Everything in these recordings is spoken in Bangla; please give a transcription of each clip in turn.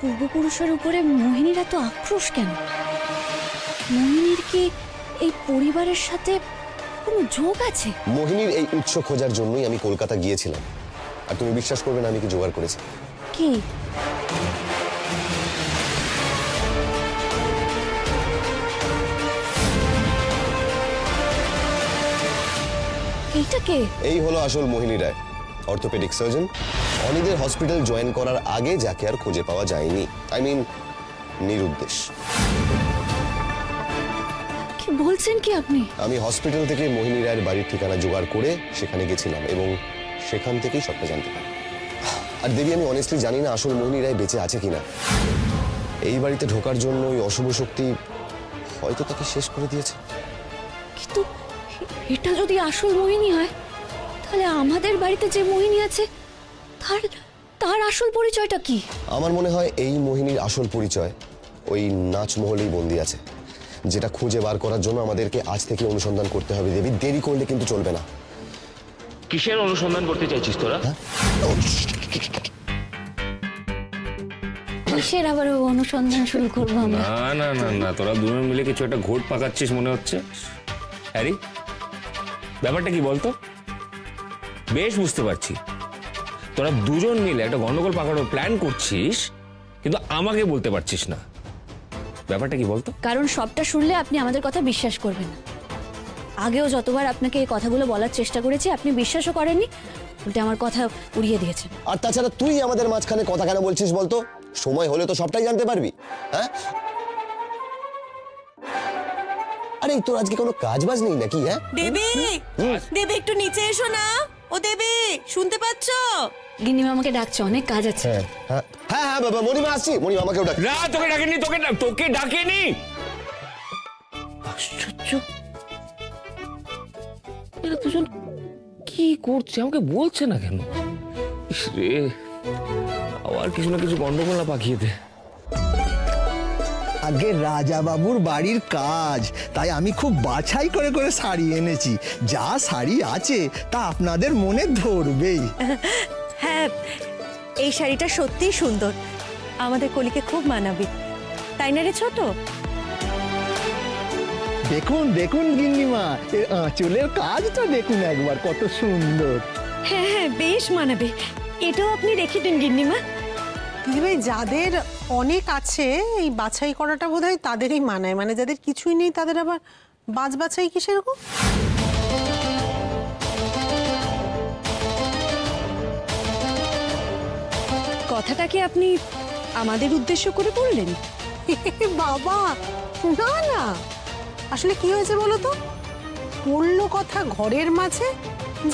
পূর্বপুরুষের উপরে মোহিনীর এত আক্রোশ কেন? মোহিনীর কি এই পরিবারের সাথে কোনো যোগ আছে? মোহিনীর এই উৎস খোঁজার জন্যই আমি কলকাতা গিয়েছিলাম। আর তুমি বিশ্বাস করবে না আমি কি জোগাড় করেছি। কি? এইটা কে? এই হলো আসল মোহিনী রায়, অর্থোপেডিক সার্জন। অনিদের হসপিটাল জয়েন করার আগে যাকে আর খুঁজে পাওয়া যায়নি, আই মিন নিরুদ্দেশ। কি বলছেন কি আপনি? আমি হসপিটাল থেকে মোহিনী রায়ের বাড়ির ঠিকানা জোগাড় করে সেখানে গেছিলাম এবং সেখান থেকেই সবটা জানতে পারি। আর দেবী, আমি অনেস্টলি জানি না আসল মোহিনী রায় বেঁচে আছে কিনা। এই বাড়িতে ঢোকার জন্য ওই অশুভ শক্তি হয়তো তাকে শেষ করে দিয়েছে। কিন্তু এটা যদি আসল মোহিনী হয়, তাহলে আমাদের বাড়িতে যে মোহিনী আছে তার আসল পরিচয়টা কি? আমার মনে হয় এই মোহিনীর আসল পরিচয় ওই নাচমহলেই বন্দি আছে, যেটা খুঁজে বার করার জন্য আমাদেরকে আজ থেকে অনুসন্ধান করতে হবে দেবী। দেরি করলে কিন্তু চলবে না। কিসের অনুসন্ধান করতে চাইছিস তোরা? কিসের আবার অনুসন্ধান শুরু করবো আমরা? না না না না, তোরা দুজন মিলে কিছু একটা ঘোট পাকাচ্ছিস মনে হচ্ছে। হ্যারি, ব্যাপারটা কি বলতো? বেশ বুঝতে পারছি তোরা দুজন মিলে একটা গন্ডগোল পাকানোর প্ল্যান করছিস, কিন্তু আমাকে বলতে পারছিস না। ব্যাপারটা কি বলতো? কারণ সবটা শুনলে আপনি আমাদের কথা বিশ্বাস করবেন না। আগেও যতবার আপনাকে এই কথাগুলো বলার চেষ্টা করেছি, আপনি বিশ্বাসও করেননি, উল্টে আমার কথা উড়িয়ে দিয়েছেন। আর তাছাড়া তুই আমাদের মাঝখানে কথা কেন বলছিস বলতো? সময় হলে তো সবটাই জানতে পারবি। হ্যাঁ, আরে তোর আজকে কোনো কাজ বাজ নেই নাকি? হ্যাঁ দেবী, দেবী একটু নিচে এসো না। ও দেবী, শুনতে পাচ্ছ? গিন্নিমা আমাকে ডাকছে, অনেক কাজ আছে। হ্যাঁ হ্যাঁ হ্যাঁ বাবা, মণিমা আসছি। মণিমা আমাকেও ডাক। না, তোকে ডাকেনি, তোকে ডাকেনি। আশ্চর্য, এরা দুজন কি করছে আমাকে বলছে না কেন? রে, আবার কিছু না কিছু গন্ডগোল না পাকিয়ে দে। আগে রাজা বাবুর বাড়ির কাজ, তাই আমি খুব বাছাই করে করে শাড়ি এনেছি। যা শাড়ি আছে তা আপনাদের মনে ধরবেই। হ্যাঁ, এই শাড়িটা সত্যিই সুন্দর, আমাদের কলিকে খুব মানাবে, তাই না রে ছোট? দেখুন দেখুন গিন্নিমা, এর আঁচলের কাজটা দেখুন একবার, কত সুন্দর। হ্যাঁ হ্যাঁ, বেশ মানাবে। এটাও আপনি রেখে দিন গিন্নিমা। দিদিভাই, যাদের অনেক আছে এই বাছাই করাটা বোধহয় তাদেরই মানায়, মানে যাদের কিছুই নেই তাদের আবার বাছাই কি সেরকম? কথাটা কি আপনি আমাদের উদ্দেশ্য করে বললেন? বাবা না না, আসলে কি হয়েছে বলো তো, বললো কথা ঘরের মাঝে,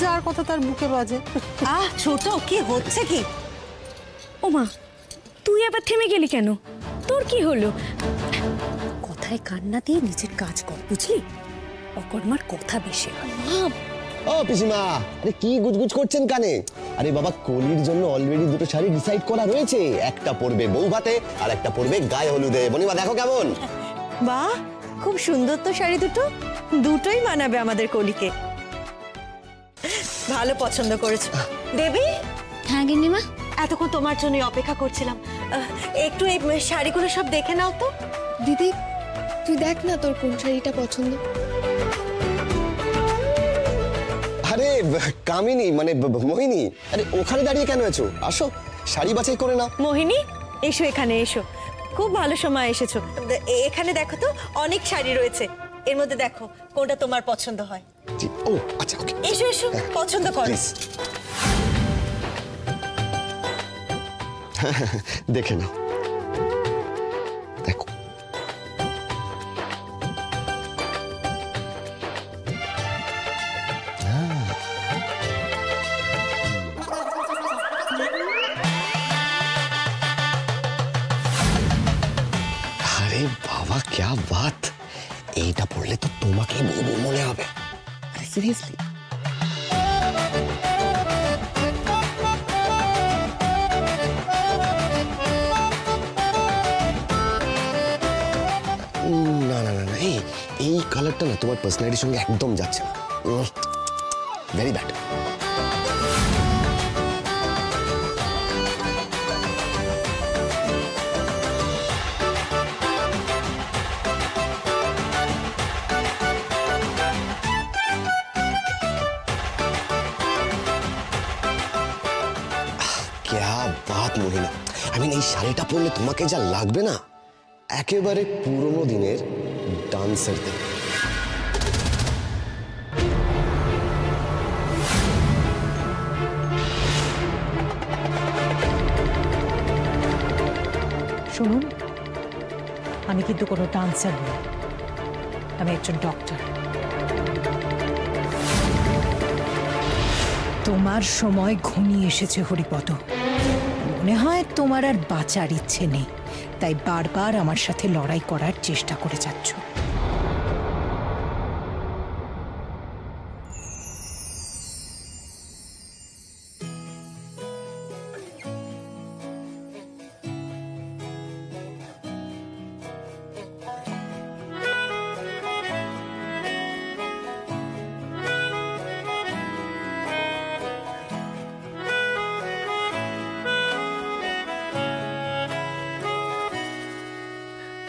যার কথা তার বুকে বাজে। আহ ছোট, কি হচ্ছে কি? ওমা, তুই আবার থেমে গেলি কেন? তোর কি হলো? কথায় কান্না দিয়ে নিজের কাজ কর, বুঝলি? অকর্মার কথা বেশি। ও পিসিমা, আরে কি গুজগুজ করছেন কানে? আরে বাবা, কলির জন্য অলরেডি দুটো শাড়ি ডিসাইড করা রয়েছে। একটা পরবে বউ ভাতে আর একটা পরবে গায়ে হলুদে। মণিমা দেখো কেমন। বাহ, খুব সুন্দর তো শাড়ি দুটো, দুটোই মানাবে আমাদের কলিকে। ভালো পছন্দ করেছো দেবী। হ্যাঁ গিন্নিমা, এতক্ষণ তোমার জন্য অপেক্ষা করছিলাম। একটু এই শাড়িগুলো সব দেখে নাও তো। দিদি, তুই দেখ না তোর কোন শাড়িটা পছন্দ। আরে কামিনী, মানে মোহিনী, আরে ওখানে দাঁড়িয়ে কেন আছো? আসো, শাড়ি বাছাই করে নাও। মোহিনী, এসো এখানে এসো, খুব ভালো সময় এসেছো। এখানে দেখো তো, অনেক শাড়ি রয়েছে, এর মধ্যে দেখো কোনটা তোমার পছন্দ হয়। ও আচ্ছা, ওকে, এসো এসো, পছন্দ করো। দেখে নাও, দেখো। আরে বাবা, क्या बात! এইটা পড়লে তো তোমাকে বউ মনে হবে। আরে সিরিয়াসলি। না না না না, এই কালারটা না তোমার পার্সোনালিটির সঙ্গে একদম যাচ্ছে না। Very bad. মোহিনী, এই শাড়িটা পরলে তোমাকে যা লাগবে না, একেবারে পুরোনো দিনের ডান্সারদের। শুনুন, আমি কিন্তু কোনো ডান্সার নই, আমি একজন ডক্টর। তোমার সময় ঘনিয়ে এসেছে হরিপদ। মনে হয় তোমার আর বাঁচার ইচ্ছে নেই, তাই বারবার আমার সাথে লড়াই করার চেষ্টা করে যাচ্ছ।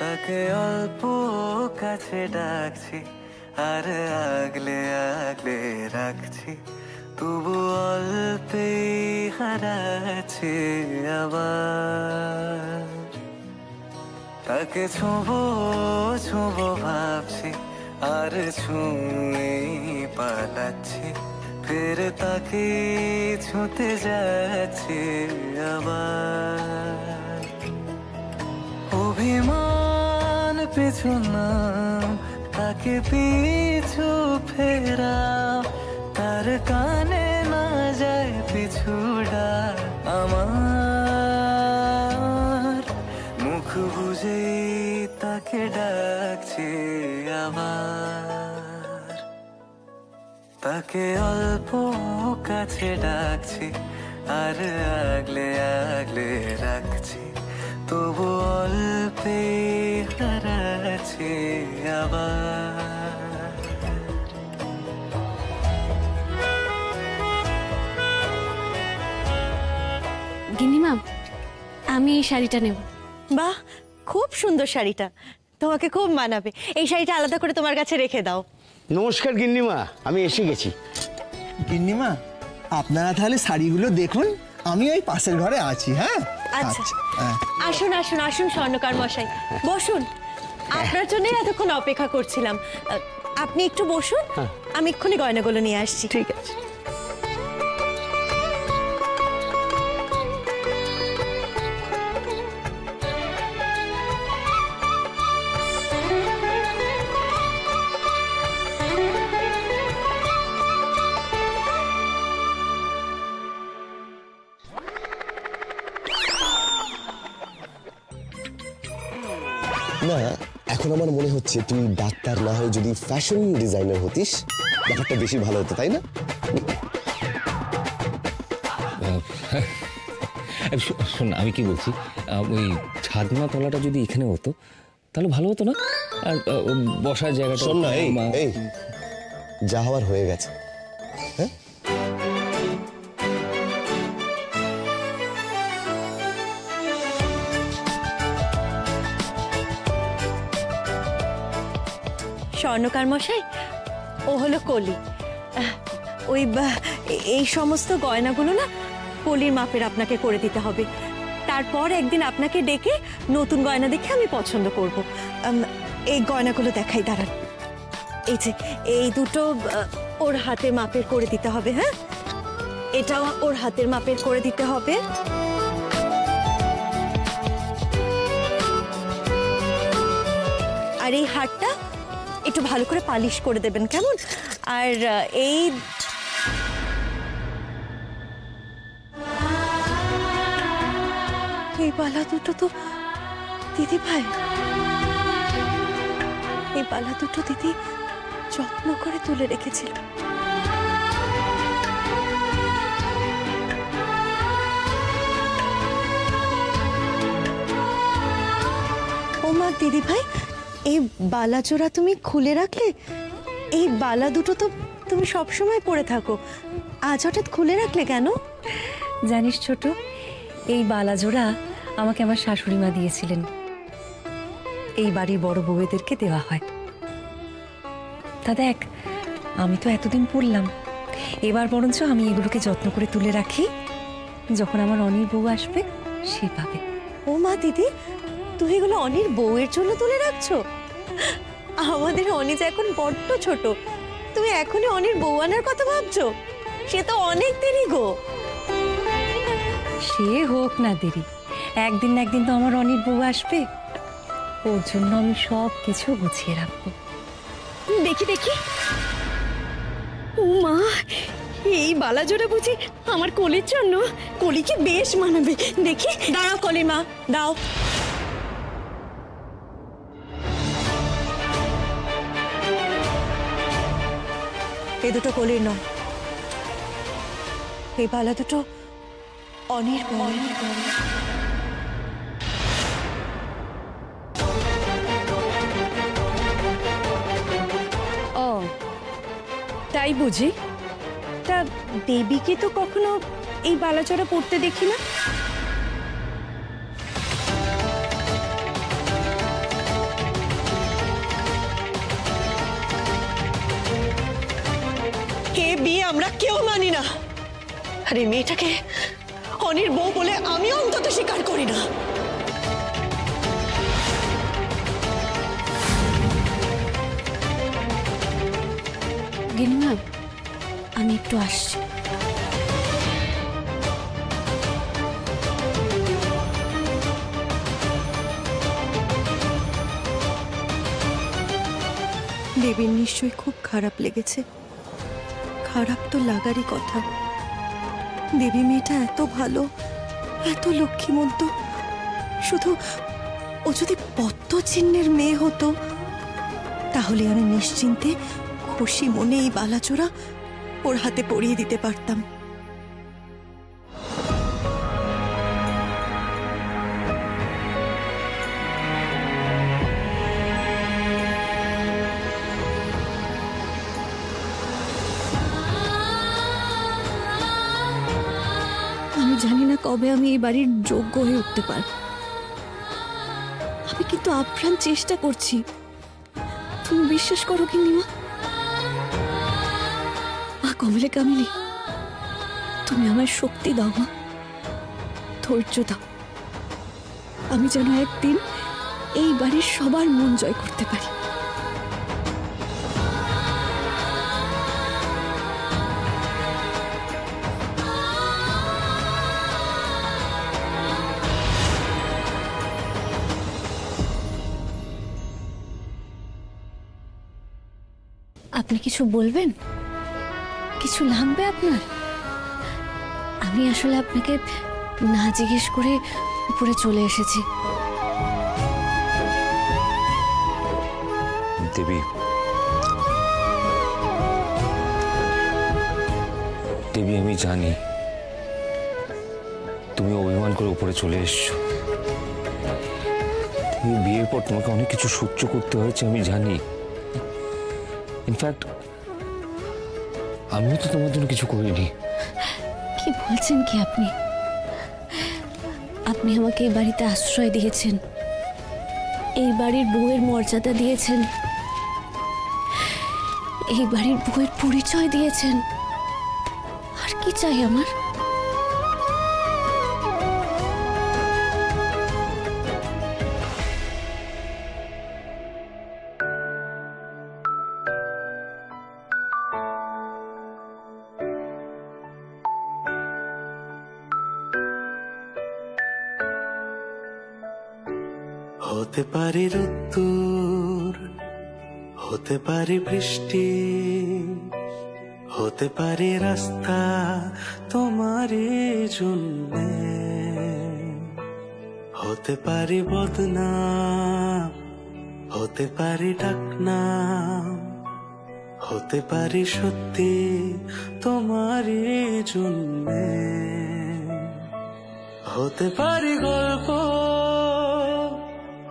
তাকে অল্প কাছে ডাকছি আর আগলে আগলে রাখছি, তবু অল্পে হারাচ্ছে আবার। তাকে ছোঁবো ছোঁবো ভাবছি আর ছুঁয়ে পালাচ্ছি, ফের তাকে ছুঁতে যাচ্ছে আবার। অভিমান পিছু নাম, তাকে পিছু ফেরা, তার কানে না যায় পিছুড়া। আমার মুখ বুঝে তাকে ডাকছে আবার। তাকে অল্প কাছে ডাকছি আর আগলে আগলে রাখছি, তবু অল্পে হারাচ্ছে আবার। গিন্নিমা, আমি এই শাড়িটা নেব। বাহ, খুব সুন্দর শাড়িটা, তোমাকে খুব মানাবে। এই শাড়িটা আলাদা করে তোমার কাছে রেখে দাও। নমস্কার গিন্নিমা, আমি এসে গেছি। গিন্নিমা, আপনারা তাহলে শাড়িগুলো দেখুন, আমি ওই পাশের ঘরে আছি। হ্যাঁ আচ্ছা, আসুন আসুন আসুন স্বর্ণকার মশাই, বসুন। আপনার জন্য এতক্ষণ অপেক্ষা করছিলাম। আপনি একটু বসুন, আমি এক্ষুনি গয়নাগুলো নিয়ে আসছি। ঠিক আছে। না, এখন আমার মনে হচ্ছে তুই ডাক্তার না হয়ে যদি ফ্যাশন ডিজাইনার হতিস, ব্যাপারটা বেশি ভালো হতো, তাই না? শোন, আমি কি বলছি, ওই ছাদনা তলাটা যদি এখানে হতো তাহলে ভালো হতো না? আর বসার জায়গাটা। শোন না, এই যা হওয়ার হয়ে গেছে। হ্যাঁ, স্বর্ণকার মশাই, ও হলো কলি। ওই এই সমস্ত গয়নাগুলো না কলির মাপের আপনাকে করে দিতে হবে। তারপর একদিন আপনাকে ডেকে নতুন গয়না দেখে আমি পছন্দ করব। এই গয়নাগুলো দেখাই, দাঁড়ান। এই যে এই দুটো ওর হাতের মাপের করে দিতে হবে। হ্যাঁ, এটাও ওর হাতের মাপের করে দিতে হবে। আর এই হারটা একটু ভালো করে পালিশ করে দেবেন, কেমন? আর এই বালা দুটো তো দিদি ভাই, এই বালা দুটো দিদি যত্ন করে তুলে রেখেছিল। ও মা, দিদি ভাই, এই বালা জোড়া তুমি খুলে রাখলে? এই বালা দুটো তো তুমি সবসময় পরে থাকো, আজ হঠাৎ খুলে রাখলে কেন? জানিস ছোট, এই বালা জোড়া আমাকে আমার শাশুড়ি মা দিয়েছিলেন। এই বাড়ির বড় বউদেরকে দেওয়া হয়। তা দেখ, আমি তো এতদিন পরলাম, এবার বরঞ্চ আমি এগুলোকে যত্ন করে তুলে রাখি। যখন আমার অনির বউ আসবে সে পাবে। ও মা দিদি, তুমি এগুলো অনির বউয়ের জন্য তুলে রাখছো? আমাদের অনি যে এখন বড্ড ছোট, তুমি এখনই অনির বউ আনার কথা ভাবছো? সে তো অনেক দেরি গো। সে হোক না দেরি, একদিন না একদিন তো আমার অনির বউ আসবে। ওর জন্য আমি সব কিছু গুছিয়ে রাখবো। দেখি দেখি, ও মা, এই বালাজোড়া বুঝি আমার কলির জন্য? কলিকে বেশ মানাবে। দেখি, দাঁড়াও কলি মা, দাও। এ দুটো কলির নয়, এই বালা দুটো অনির বউ। ও তাই বুঝি? তা দেবীকে তো কখনো এই বালাচড়া পড়তে দেখি না। এ বিয়ে আমরা কেউ মানি না, আর এই মেয়েটাকে অনির বউ বলে আমি অন্তত স্বীকার করি না। গিন্নিমা, আমি একটু আসছি। দেবীর নিশ্চয়ই খুব খারাপ লেগেছে। খারাপ তো লাগারই কথা। দেবী মেয়েটা এত ভালো, এত লক্ষ্মীমন্ত। শুধু ও যদি পদ্ম চিহ্নের মেয়ে হতো, তাহলে আমি নিশ্চিন্তে খুশি মনে এই বালাচোরা ওর হাতে পরিয়ে দিতে পারতাম। আমি জানি না কবে আমি এই বাড়ির যোগ্য হয়ে উঠতে পারব। আমি কিন্তু আপ্রাণ চেষ্টা করছি। তুমি বিশ্বাস করো গিন্নিমা? মা কমলে কামিনী, তুমি আমার শক্তি দাও মা, ধৈর্য দাও। আমি যেন একদিন এই বাড়ির সবার মন জয় করতে পারি। আপনি কিছু বলবেন? কিছু লাগবে আপনার? আমি আসলে আপনাকে না জিজ্ঞেস করে উপরে চলে এসেছি। দেবী, দেবী, আমি জানি তুমি অভিমান করে উপরে চলে এসছো। বিয়ের পর তোমাকে অনেক কিছু সহ্য করতে হয়েছে, আমি জানি। ইনফ্যাক্ট আমিও তো তোমার জন্য কিছু করিনি। কি বলছেন কি আপনি? আপনি আমাকে এই বাড়িতে আশ্রয় দিয়েছেন, এই বাড়ির বউয়ের মর্যাদা দিয়েছেন, এই বাড়ির বউয়ের পরিচয় দিয়েছেন। আর কি চাই আমার? হতে পারে রোদ্দুর, হতে পারে বৃষ্টি, হতে পারে রাস্তা তোমার জন্যে, হতে পারে বদনাম, হতে পারে ডাকনাম, হতে পারে সত্যি তোমার জন্যে, হতে পারে গল্প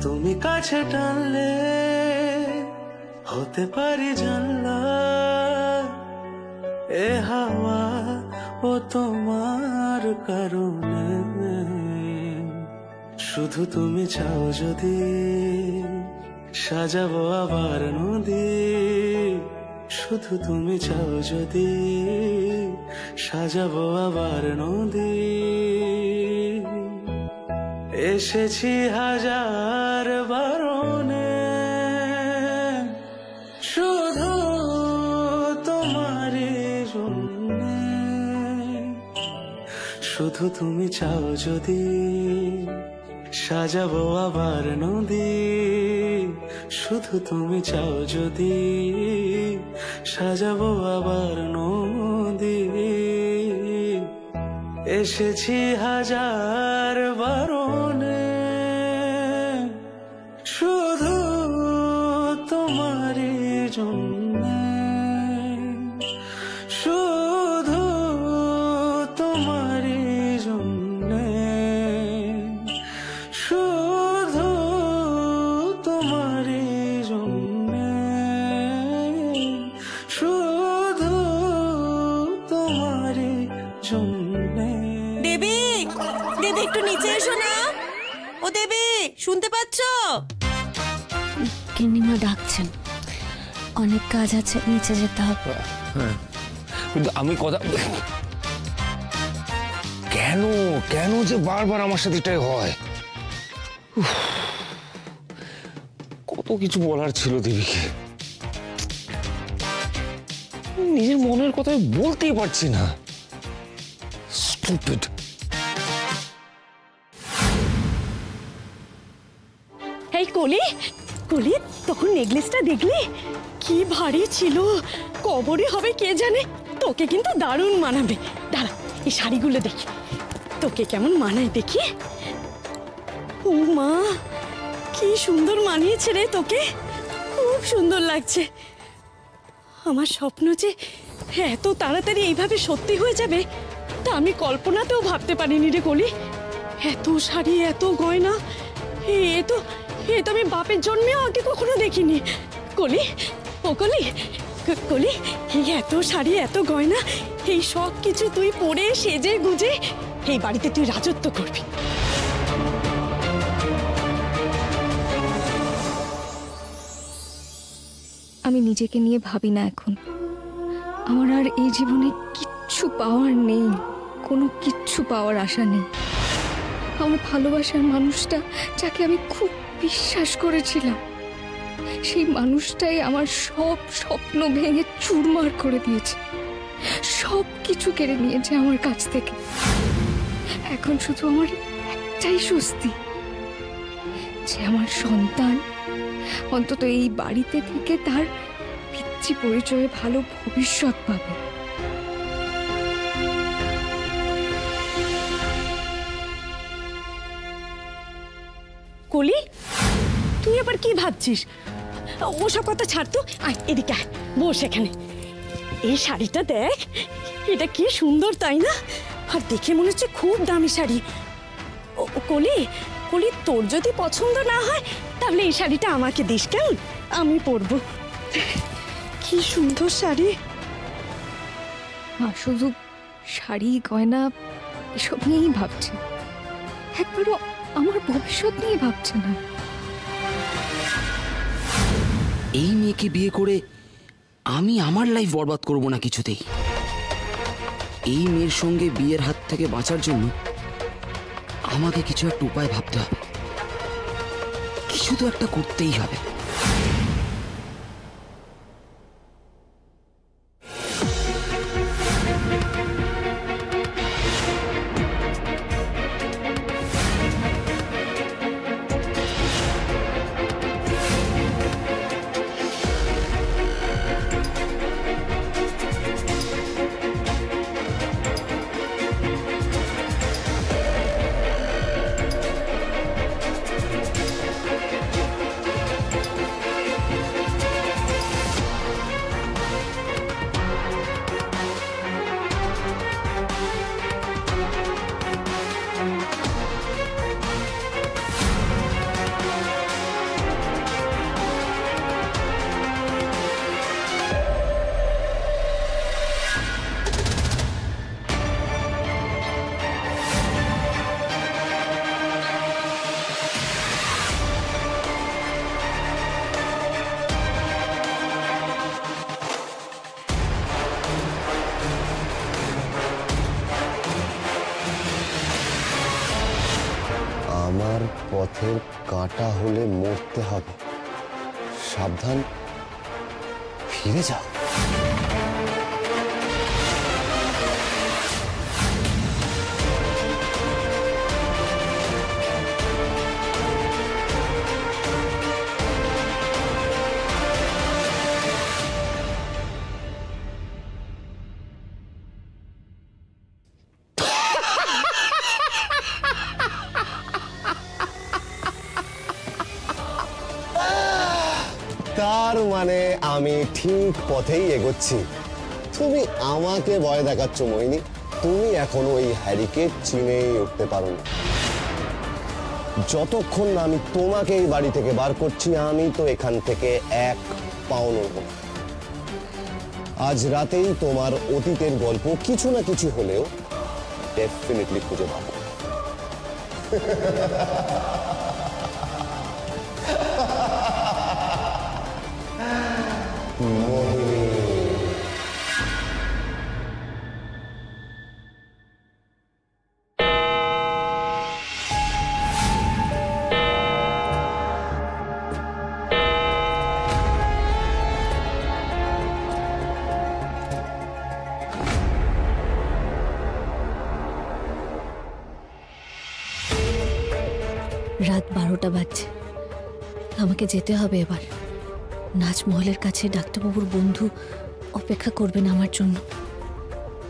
তুমি কাছে টানলে, হতে পারে জানলা এ হাওয়া ও তোমার কারণে। শুধু তুমি চাও যদি সাজাবো আবার নদী, শুধু তুমি চাও যদি সাজাবো আবার নদী। এসেছি হাজার বারণে, শুধু তোমারই জন্যে। শুধু তুমি চাও যদি সাজাবো আবার নদী, শুধু তুমি চাও যদি সাজাবো আবার নদী। এসেছি হাজার বারণে, শুধু তোমারই জন্যে, শুধু তোমারই জন্যে, শুধু তোমারই জন্যে, শুধু তোমারই জন্যে। দেবী, দেবী একটু নিচে এসো না। ও দেবী, শুনতে পাচ্ছ? গিন্নিমা ডাকছেন, অনেক কাজ আছে, নিচে যেতে হবে। কিন্তু আমি কথা কেন কেন যে বারবার আমার সাথে এটাই হয়? কত কিছু বলার ছিল দেবীকে, নিজের মনের কথা বলতেই পারছি না। স্টুপিড। এই কলি, কলি তখন নেকলেসটা দেখলি কি ভারী ছিল, কবরে হবে কে জানে। তোকে কিন্তু দারুণ মানাবে। দাঁড়া, এই শাড়িগুলো দেখি তোকে কেমন মানায় দেখি। ও মা, কি সুন্দর মানিয়েছে রে তোকে, খুব সুন্দর লাগছে। আমার স্বপ্ন যে এত তাড়াতাড়ি এইভাবে সত্যি হয়ে যাবে তা আমি কল্পনাতেও ভাবতে পারিনি রে কলি। এত শাড়ি, এত গয়না, এ তো আমি বাপের জন্মেও আগে কখনো দেখিনি। কলি, ও কলি, কলি, এই এত শাড়ি, এত গয়না, এই সব কিছু তুই পরে সেজে গুজে এই বাড়িতে তুই রাজত্ব করবি। আমি নিজেকে নিয়ে ভাবি না এখন। আমার আর এই জীবনে কিচ্ছু পাওয়ার নেই, কোনো কিচ্ছু পাওয়ার আশা নেই। আমার ভালোবাসার মানুষটা, যাকে আমি খুব বিশ্বাস করেছিলাম, সেই মানুষটাই আমার সব স্বপ্ন ভেঙে চুরমার করে দিয়েছে, সব কিছু কেড়ে নিয়েছে আমার কাছ থেকে। এখন শুধু আমার একটাই স্বস্তি, যে আমার সন্তান অন্তত এই বাড়িতে থেকে তার পিতৃ পরিচয়ে ভালো ভবিষ্যৎ পাবে। কলি, তুই আবার কি ভাবছিস? ওসব কথা ছাড় তো, আয় এদিকে আয়, বস এখানে। এই শাড়িটা দেখ, এটা কি সুন্দর তাই না? আর দেখে মনে হচ্ছে খুব দামি শাড়ি। কলি, কলি তোর যদি পছন্দ না হয় তাহলে এই শাড়িটা আমাকে দিস, কেমন? আমি পরবো। কি সুন্দর শাড়ি। মা শুধু শাড়ি গয়না এসব নিয়েই ভাবছে, একবারও আমার ভবিষ্যৎ নিয়ে ভাবছে না। এই মেয়েকে বিয়ে করে আমি আমার লাইফ বরবাদ করব না কিছুতেই। এই মেয়ের সঙ্গে বিয়ের হাত থেকে বাঁচার জন্য আমাকে কিছু একটা উপায় ভাবতে হবে, কিছু তো একটা করতেই হবে। পথের কাঁটা হলে মরতে হবে, সাবধান, ফিরে যাও। তার মানে আমি ঠিক পথেই এগোচ্ছি। তুমি আমাকে ভয় দেখাচ্ছ মোহিনী, তুমি এখনো এই হ্যারিকে চিনেই উঠতে পারো না। যতক্ষণ না আমি তোমাকে এই বাড়ি থেকে বার করছি, আমি তো এখান থেকে এক পাও নড়ব না। আজ রাতেই তোমার অতীতের গল্প কিছু না কিছু হলেও ডেফিনেটলি খুঁজে পাবো। রাত 12টা বাজছে, আমাকে যেতে হবে এবার। নাচমহলের কাছে ডাক্তারবাবুর বন্ধু অপেক্ষা করবেন আমার জন্য।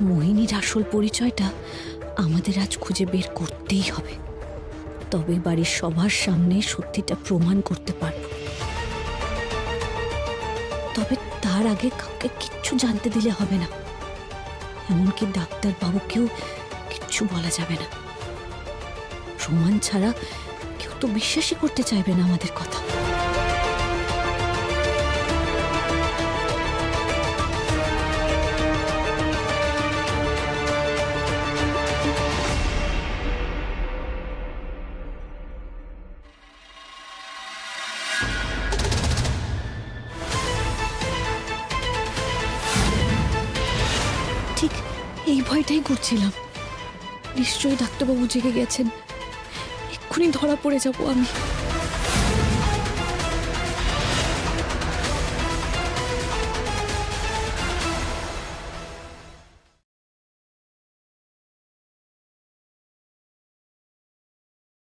মোহিনীর আসল পরিচয়টা আমাদের আজ খুঁজে বের করতেই হবে, তবে বাড়ির সবার সামনে সত্যিটা প্রমাণ করতে পারব। তবে তার আগে কাউকে কিচ্ছু জানতে দিলে হবে না, এমনকি ডাক্তারবাবুকেও কিচ্ছু বলা যাবে না। প্রমাণ ছাড়া কেউ তো বিশ্বাসই করতে চাইবে না আমাদের কথা। ঠিক এই ভয়টাই করছিলাম, নিশ্চয়ই ডাক্তারবাবু জেগে গেছেন, এক্ষুনি ধরা পড়ে যাবো আমি।